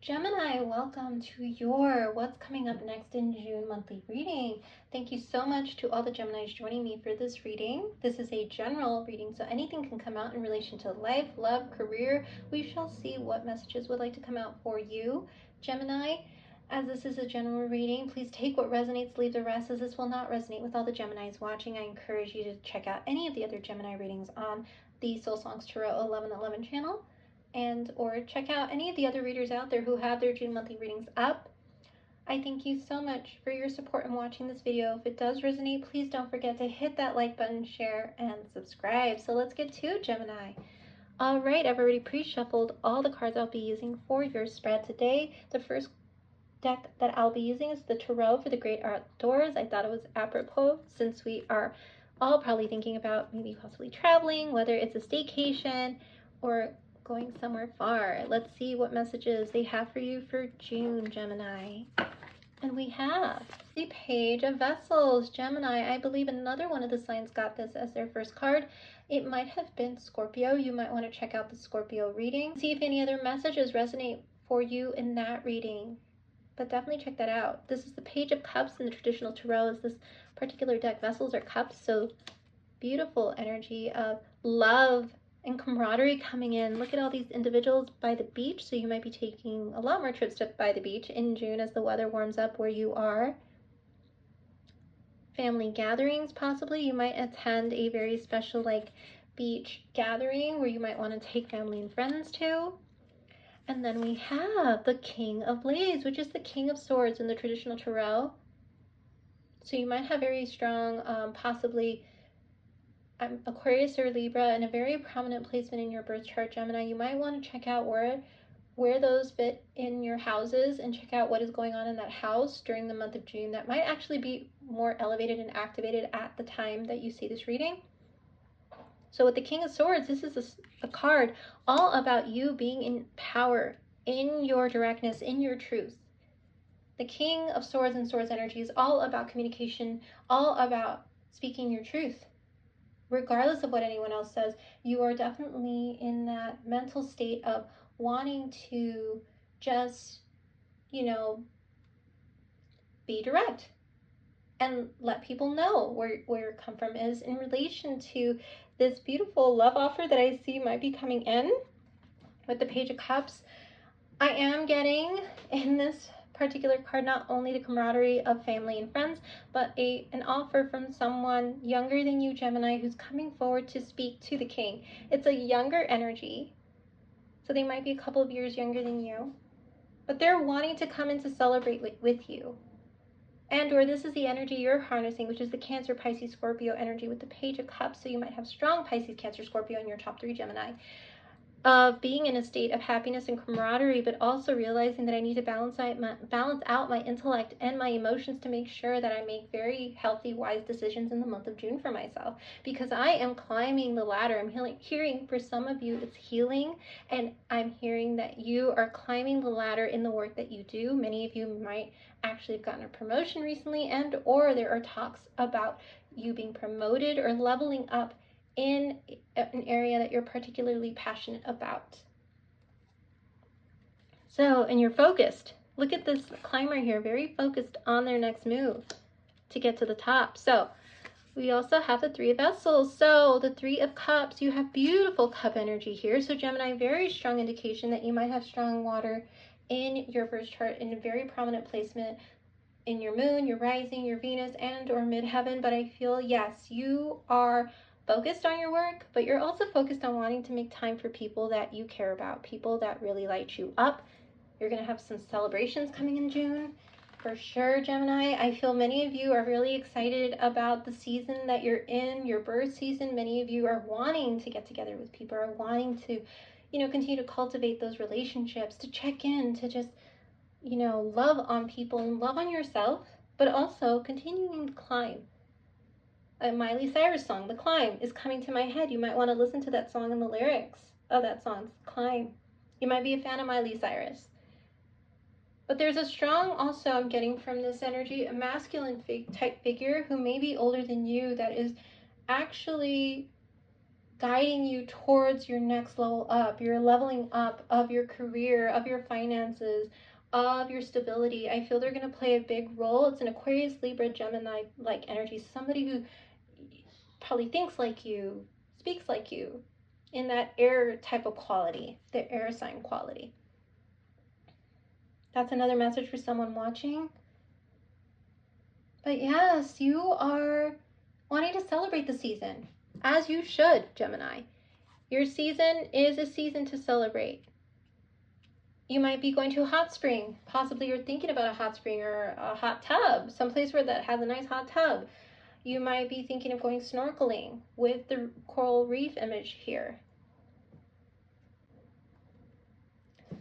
Gemini, welcome to your What's Coming Up Next in June monthly reading. Thank you so much to all the Geminis joining me for this reading. This is a general reading, so anything can come out in relation to life, love, career. We shall see what messages would like to come out for you, Gemini. As this is a general reading, please take what resonates, leave the rest, as this will not resonate with all the Geminis watching. I encourage you to check out any of the other Gemini readings on the Soul Songs Tarot 1111 channel, and or check out any of the other readers out there who have their June monthly readings up. I thank you so much for your support in watching this video. If it does resonate, please don't forget to hit that like button, share, and subscribe. So let's get to Gemini. All right, I've already pre-shuffled all the cards I'll be using for your spread today. The first deck that I'll be using is the Tarot for the Great Outdoors. I thought it was apropos since we are all probably thinking about maybe possibly traveling, whether it's a staycation or going somewhere far. Let's see what messages they have for you for June, Gemini. And we have the Page of Vessels, Gemini. I believe another one of the signs got this as their first card. It might have been Scorpio. You might want to check out the Scorpio reading. See if any other messages resonate for you in that reading. But definitely check that out. This is the Page of Cups in the traditional tarot. Is this particular deck, vessels are cups, so beautiful energy of love and camaraderie coming in. Look at all these individuals by the beach, so you might be taking a lot more trips by the beach in June as the weather warms up where you are. Family gatherings, possibly. You might attend a very special like beach gathering where you might want to take family and friends to. And then we have the King of Blades, which is the King of Swords in the traditional tarot. So you might have very strong, possibly Aquarius or Libra in a very prominent placement in your birth chart, Gemini. You might want to check out where those fit in your houses and check out what is going on in that house during the month of June. That might actually be more elevated and activated at the time that you see this reading. So with the King of Swords, this is a card all about you being in power, in your directness, in your truth. The King of Swords and Swords energy is all about communication, all about speaking your truth. Regardless of what anyone else says, you are definitely in that mental state of wanting to just, be direct and let people know where your come from is in relation to this beautiful love offer that I see might be coming in with the Page of Cups. I am getting in this particular card not only the camaraderie of family and friends, but an offer from someone younger than you, Gemini, who's coming forward to speak to the king. It's a younger energy, so they might be a couple of years younger than you, but they're wanting to come in to celebrate with you. And or this is the energy you're harnessing, which is the Cancer, Pisces, Scorpio energy with the Page of Cups. So you might have strong Pisces, Cancer, Scorpio in your top 3, Gemini, of being in a state of happiness and camaraderie, but also realizing that I need to balance out my intellect and my emotions to make sure that I make very healthy, wise decisions in the month of June for myself, because I am climbing the ladder. I'm hearing for some of you it's healing, and I'm hearing that you are climbing the ladder in the work that you do. Many of you might actually have gotten a promotion recently, and or there are talks about you being promoted or leveling up in an area that you're particularly passionate about. So, and you're focused. Look at this climber here, very focused on their next move to get to the top. So we also have the Three of Vessels. So the Three of Cups, you have beautiful cup energy here. So Gemini, very strong indication that you might have strong water in your birth chart in a very prominent placement in your moon, your rising, your Venus, and or midheaven. But I feel, yes, you are focused on your work, but you're also focused on wanting to make time for people that you care about, people that really light you up. You're going to have some celebrations coming in June for sure, Gemini. I feel many of you are really excited about the season that you're in, your birth season. Many of you are wanting to get together with people, are wanting to, continue to cultivate those relationships, to check in, to just, love on people and love on yourself, but also continuing to climb. A Miley Cyrus song, The Climb, is coming to my head. You might want to listen to that song and the lyrics of that song, Climb. You might be a fan of Miley Cyrus. But there's a strong, also I'm getting from this energy, a masculine type figure who may be older than you that is actually guiding you towards your next level up, your leveling up of your career, of your finances, of your stability. I feel they're going to play a big role. It's an Aquarius, Libra, Gemini like energy. Somebody who probably thinks like you, speaks like you, in that air type of quality, the air sign quality. That's another message for someone watching. But yes, you are wanting to celebrate the season, as you should, Gemini. Your season is a season to celebrate. You might be going to a hot spring. Possibly you're thinking about a hot spring or a hot tub, someplace where that has a nice hot tub. You might be thinking of going snorkeling with the coral reef image here.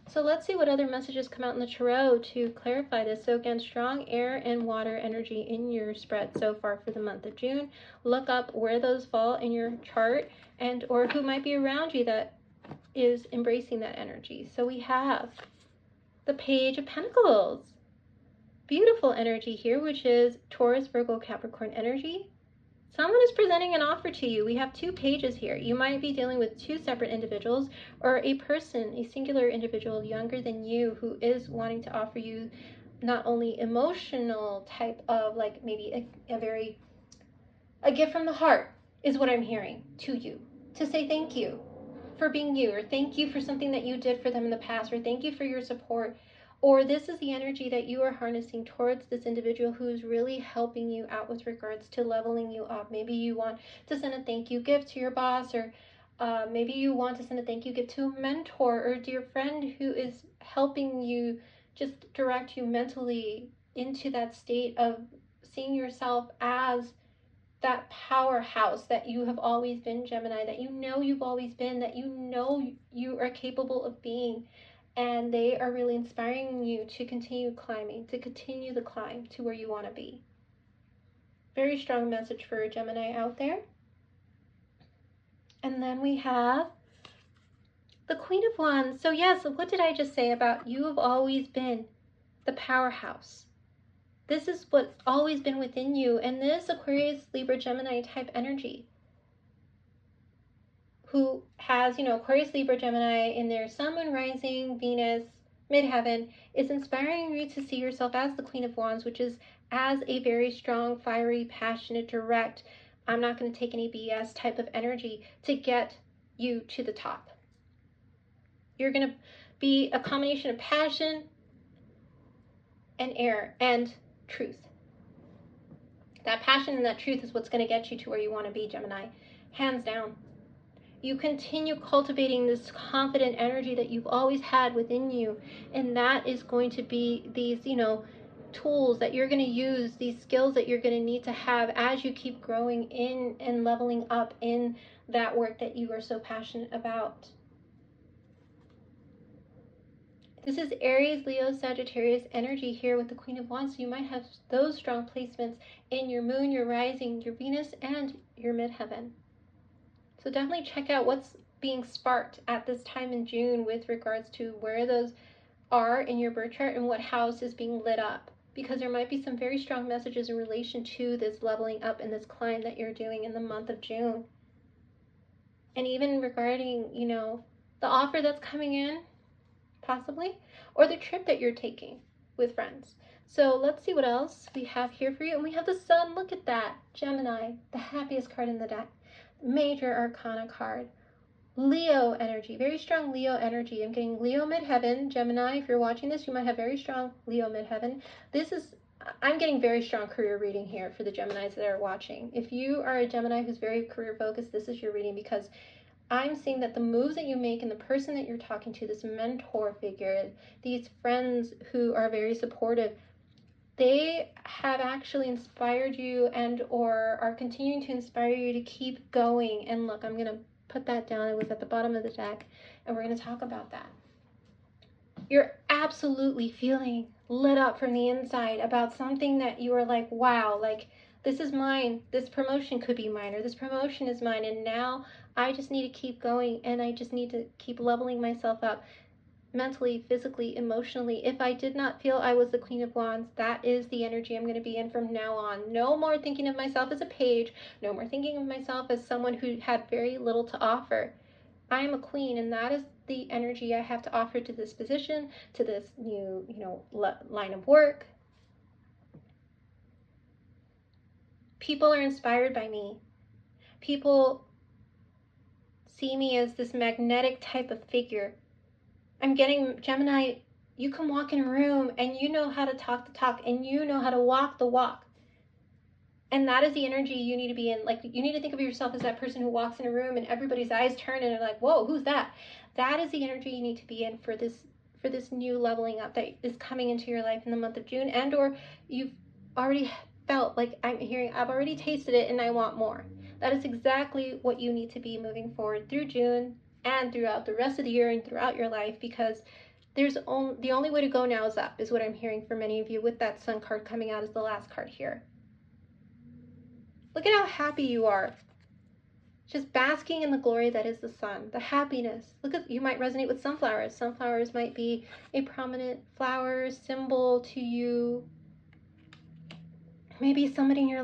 So let's see what other messages come out in the tarot to clarify this. So again, strong air and water energy in your spread so far for the month of June. Look up where those fall in your chart and or who might be around you that is embracing that energy. So we have the Page of Pentacles. Beautiful energy here, which is Taurus, Virgo, Capricorn energy. Someone is presenting an offer to you. We have two pages here. You might be dealing with two separate individuals or a person, a singular individual younger than you who is wanting to offer you not only emotional type of like maybe a gift from the heart is what I'm hearing to you, to say thank you for being you, or thank you for something that you did for them in the past, or thank you for your support. Or this is the energy that you are harnessing towards this individual who is really helping you out with regards to leveling you up. Maybe you want to send a thank you gift to your boss, or maybe you want to send a thank you gift to a mentor or a dear friend who is helping you just direct you mentally into that state of seeing yourself as that powerhouse that you have always been, Gemini, that you know you've always been, that you know you are capable of being. And they are really inspiring you to continue climbing, to continue the climb to where you want to be. Very strong message for a Gemini out there. And then we have the Queen of Wands. So yes, what did I just say about you have always been the powerhouse? This is what's always been within you. And this Aquarius, Libra, Gemini type energy, who has, Aquarius, Libra, Gemini in their sun, moon, rising, Venus, midheaven, is inspiring you to see yourself as the Queen of Wands, which is as a very strong, fiery, passionate, direct, I'm not going to take any BS type of energy to get you to the top. You're going to be a combination of passion and air and truth. That passion and that truth is what's going to get you to where you want to be, Gemini. Hands down. You continue cultivating this confident energy that you've always had within you. And that is going to be these, tools that you're going to use, these skills that you're going to need to have as you keep growing in and leveling up in that work that you are so passionate about. This is Aries, Leo, Sagittarius energy here with the Queen of Wands. So you might have those strong placements in your moon, your rising, your Venus, and your midheaven. So definitely check out what's being sparked at this time in June with regards to where those are in your birth chart and what house is being lit up. Because there might be some very strong messages in relation to this leveling up and this climb that you're doing in the month of June. And even regarding, the offer that's coming in, possibly, or the trip that you're taking with friends. So let's see what else we have here for you. And we have the Sun. Look at that. Gemini, the happiest card in the deck. Major Arcana card. Leo energy, very strong Leo energy. I'm getting Leo midheaven. Gemini, if you're watching this, you might have very strong Leo midheaven. I'm getting very strong career reading here for the Geminis that are watching. If you are a Gemini who's very career focused, this is your reading, because I'm seeing that the moves that you make and the person that you're talking to, this mentor figure, these friends who are very supportive, they have actually inspired you and or are continuing to inspire you to keep going. And look, I'm going to put that down. It was at the bottom of the deck, and we're going to talk about that. You're absolutely feeling lit up from the inside about something that you are like, wow, like this is mine. This promotion could be mine, or this promotion is mine. And now I just need to keep going, and I just need to keep leveling myself up. mentally, physically, emotionally. If I did not feel I was the Queen of Wands, that is the energy I'm going to be in from now on. No more thinking of myself as a page. No more thinking of myself as someone who had very little to offer. I am a queen, and that is the energy I have to offer to this position, to this new, line of work. People are inspired by me. People see me as this magnetic type of figure. I'm getting, Gemini, you can walk in a room and you know how to talk the talk and you know how to walk the walk. And that is the energy you need to be in. Like, you need to think of yourself as that person who walks in a room and everybody's eyes turn and they're like, whoa, who's that? That is the energy you need to be in for this new leveling up that is coming into your life in the month of June, and or you've already felt like I've already tasted it and I want more. That is exactly what you need to be moving forward through June and throughout the rest of the year and throughout your life, because the only way to go now is up, is what I'm hearing for many of you, with that Sun card coming out as the last card here. Look at how happy you are. Just basking in the glory that is the sun, the happiness. Look at, you might resonate with sunflowers. Sunflowers might be a prominent flower symbol to you. Maybe somebody in your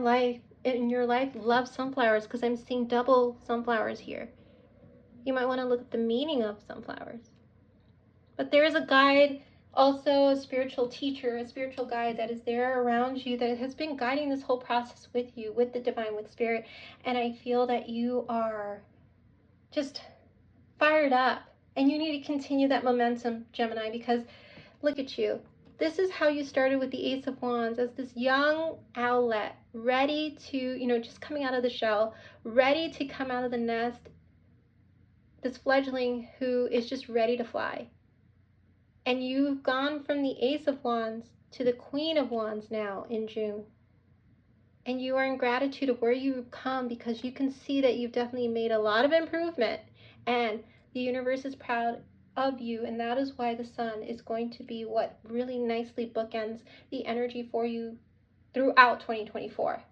life loves sunflowers, because I'm seeing double sunflowers here. You might want to look at the meaning of sunflowers. But there is a guide, also a spiritual teacher, a spiritual guide that is there around you, that has been guiding this whole process with you, with the divine, with spirit. And I feel that you are just fired up, and you need to continue that momentum, Gemini, because look at you. This is how you started with the Ace of Wands, as this young owlet, ready to, just coming out of the shell, ready to come out of the nest, this fledgling who is just ready to fly. And you've gone from the Ace of Wands to the Queen of Wands now in June. And you are in gratitude of where you've come, because you can see that you've definitely made a lot of improvement. And the universe is proud of you. And that is why the sun is going to be what really nicely bookends the energy for you throughout 2024.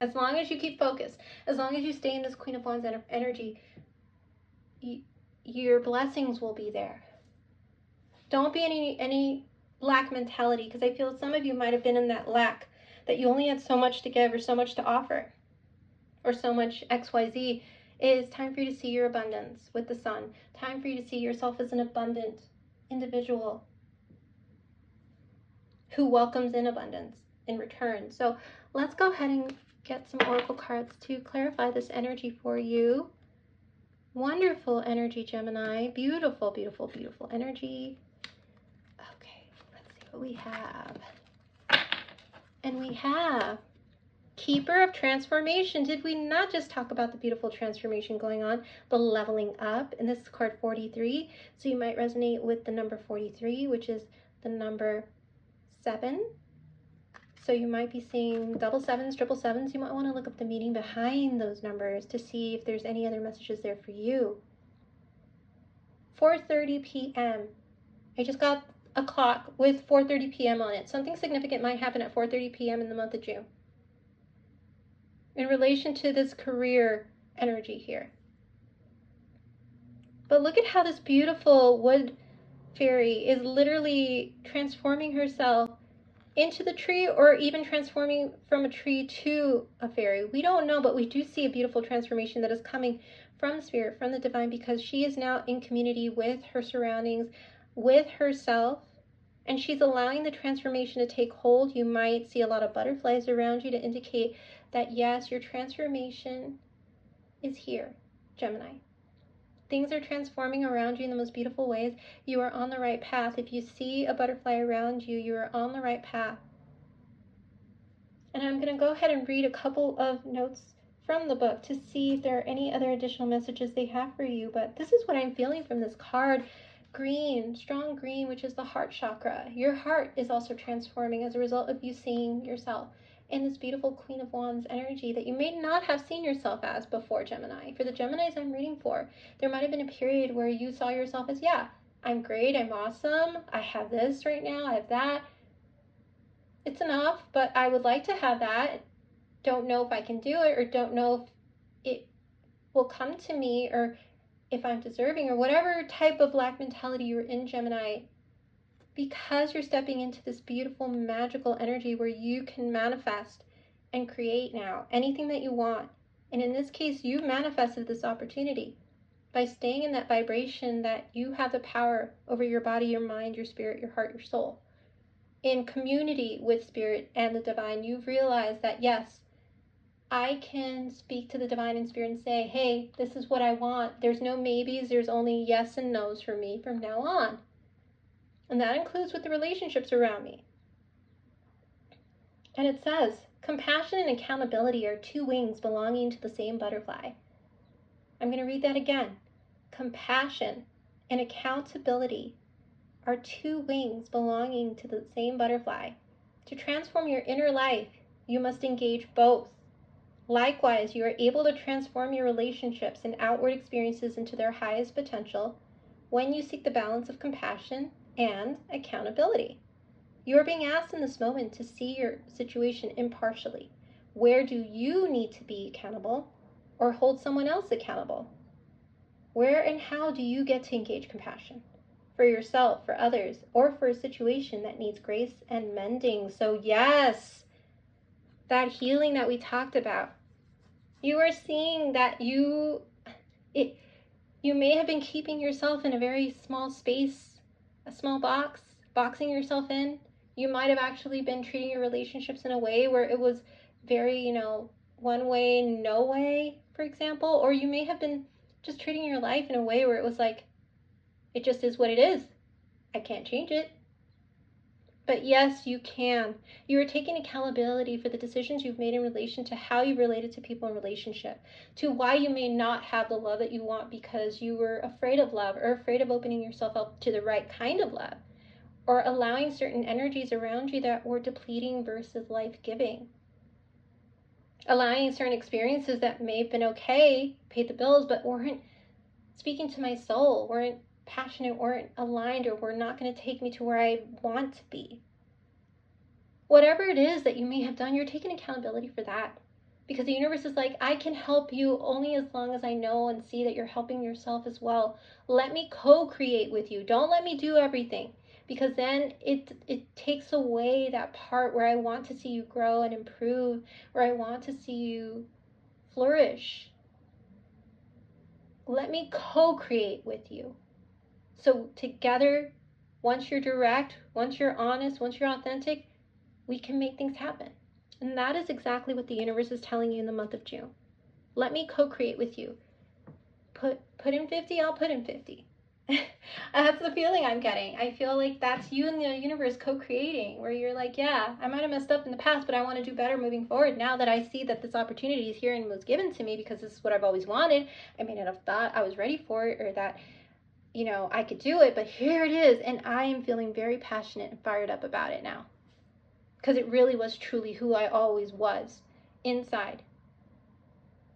As long as you keep focused, as long as you stay in this Queen of Wands energy, your blessings will be there. Don't be any lack mentality, because I feel some of you might have been in that lack, that you only had so much to give or so much to offer or so much XYZ. It is time for you to see your abundance with the sun. Time for you to see yourself as an abundant individual who welcomes in abundance in return. So let's go ahead and get some oracle cards to clarify this energy for you. Wonderful energy, Gemini. Beautiful, beautiful, beautiful energy. Okay, let's see what we have. And we have Keeper of Transformation. Did we not just talk about the beautiful transformation going on, the leveling up? And this is card 43. So you might resonate with the number 43, which is the number 7. So you might be seeing double sevens, triple sevens. You might want to look up the meaning behind those numbers to see if there's any other messages there for you. 4:30 p.m. I just got a clock with 4:30 p.m. on it. Something significant might happen at 4:30 p.m. in the month of June in relation to this career energy here. But look at how this beautiful wood fairy is literally transforming herself into the tree, or even transforming from a tree to a fairy. We don't know, but we do see a beautiful transformation that is coming from spirit, from the divine, because she is now in community with her surroundings, with herself, and she's allowing the transformation to take hold. You might see a lot of butterflies around you to indicate that yes, your transformation is here, Gemini. Things are transforming around you in the most beautiful ways. You are on the right path. If you see a butterfly around you, you are on the right path. And I'm going to go ahead and read a couple of notes from the book to see if there are any other additional messages they have for you. But this is what I'm feeling from this card. Green, strong green, which is the heart chakra. Your heart is also transforming as a result of you seeing yourself in this beautiful Queen of Wands energy that you may not have seen yourself as before, Gemini. For the Geminis I'm reading for, there might have been a period where you saw yourself as, yeah, I'm great, I'm awesome, I have this right now, I have that. It's enough, but I would like to have that. Don't know if I can do it, or don't know if it will come to me, or if I'm deserving, or whatever type of lack mentality you're in, Gemini, because you're stepping into this beautiful, magical energy where you can manifest and create now anything that you want. And in this case, you manifested this opportunity by staying in that vibration that you have the power over your body, your mind, your spirit, your heart, your soul. In community with spirit and the divine, you've realized that, yes, I can speak to the divine and spirit and say, hey, this is what I want. There's no maybes, there's only yes and no's for me from now on. And that includes with the relationships around me. And it says, compassion and accountability are two wings belonging to the same butterfly. I'm going to read that again. Compassion and accountability are two wings belonging to the same butterfly. To transform your inner life, you must engage both. Likewise, you are able to transform your relationships and outward experiences into their highest potential when you seek the balance of compassion and accountability. You are being asked in this moment to see your situation impartially. Where do you need to be accountable or hold someone else accountable? Where and how do you get to engage compassion? For yourself, for others, or for a situation that needs grace and mending. So yes, that healing that we talked about, you are seeing that you may have been keeping yourself in a very small space, a small box, boxing yourself in. You might have actually been treating your relationships in a way where it was very, one way, no way, for example. Or you may have been just treating your life in a way where it was like, it just is what it is. I can't change it. But yes, you can. You are taking accountability for the decisions you've made in relation to how you related to people in relationship, to why you may not have the love that you want because you were afraid of love or afraid of opening yourself up to the right kind of love, or allowing certain energies around you that were depleting versus life-giving. Allowing certain experiences that may have been okay, paid the bills, but weren't speaking to my soul, weren't passionate, weren't aligned, or were not going to take me to where I want to be. Whatever it is that you may have done, you're taking accountability for that. Because the universe is like, I can help you only as long as I know and see that you're helping yourself as well. Let me co-create with you. Don't let me do everything. Because then it takes away that part where I want to see you grow and improve, where I want to see you flourish. Let me co-create with you. So together, once you're direct, once you're honest, once you're authentic, we can make things happen. And that is exactly what the universe is telling you in the month of June. Let me co-create with you. Put in 50, I'll put in 50. That's the feeling I'm getting. I feel like that's you and the universe co-creating, where you're like, yeah, I might have messed up in the past, but I want to do better moving forward now that I see that this opportunity is here and was given to me because this is what I've always wanted. I may not have thought I was ready for it, or that I could do it, but here it is, and I am feeling very passionate and fired up about it now. Because it really was truly who I always was inside.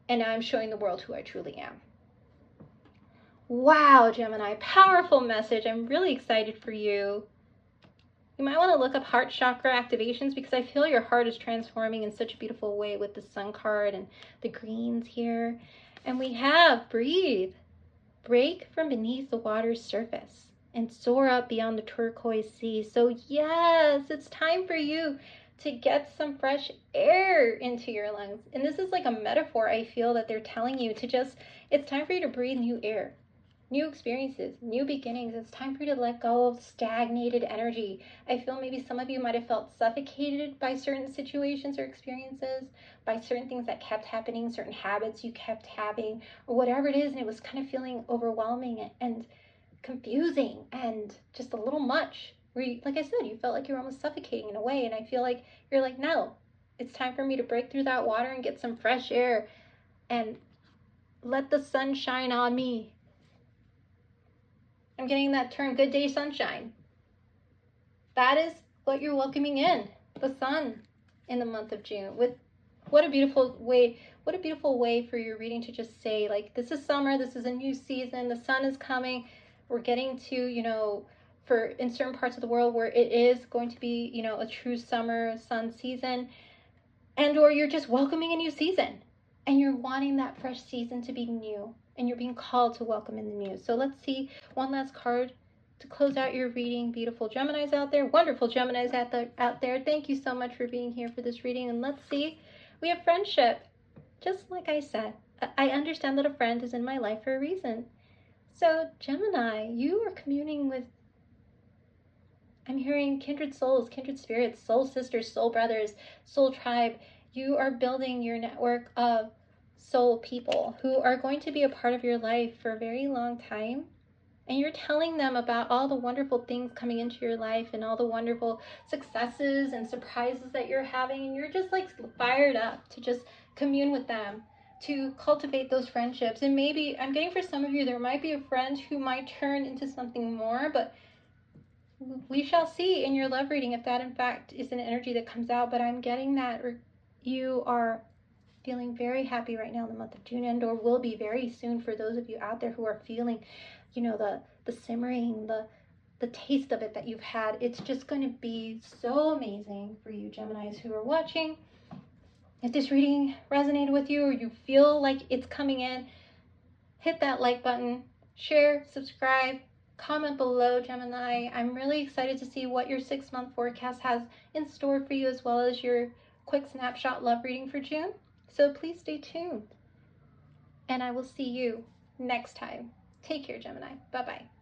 And now I'm showing the world who I truly am. Wow, Gemini, powerful message. I'm really excited for you. You might want to look up heart chakra activations because I feel your heart is transforming in such a beautiful way with the sun card and the greens here. And we have breathe. Break from beneath the water's surface and soar up beyond the turquoise sea. So yes, it's time for you to get some fresh air into your lungs. And this is like a metaphor I feel that they're telling you to just, it's time for you to breathe new air, new experiences, new beginnings. It's time for you to let go of stagnated energy. I feel maybe some of you might have felt suffocated by certain situations or experiences, by certain things that kept happening, certain habits you kept having, or whatever it is, and it was kind of feeling overwhelming and confusing and just a little much. Where you, like I said, you felt like you were almost suffocating in a way, and I feel like you're like, no, it's time for me to break through that water and get some fresh air and let the sun shine on me. I'm getting that term, good day sunshine. That is what you're welcoming in, the sun in the month of June. With what a beautiful way for your reading to just say, like, this is summer, this is a new season, the sun is coming. We're getting to, for in certain parts of the world where it is going to be, a true summer sun season, and or you're just welcoming a new season and you're wanting that fresh season to be new. and you're being called to welcome in the new. So let's see one last card to close out your reading. Beautiful Geminis out there, wonderful Geminis out there. Thank you so much for being here for this reading. And let's see, we have friendship. Just like I said, I understand that a friend is in my life for a reason. So Gemini, you are communing with, I'm hearing kindred souls, kindred spirits, soul sisters, soul brothers, soul tribe. You are building your network of soul people who are going to be a part of your life for a very long time. And you're telling them about all the wonderful things coming into your life and all the wonderful successes and surprises that you're having. And you're just like fired up to just commune with them, to cultivate those friendships. And maybe, I'm getting for some of you, there might be a friend who might turn into something more, but we shall see in your love reading if that in fact is an energy that comes out. But I'm getting that you are feeling very happy right now in the month of June, and or will be very soon for those of you out there who are feeling, you know, the simmering, the taste of it that you've had. It's just going to be so amazing for you Geminis who are watching. If this reading resonated with you or you feel like it's coming in, hit that like button, share, subscribe, comment below, Gemini. I'm really excited to see what your 6-month forecast has in store for you, as well as your quick snapshot love reading for June. So please stay tuned, and I will see you next time. Take care, Gemini. Bye-bye.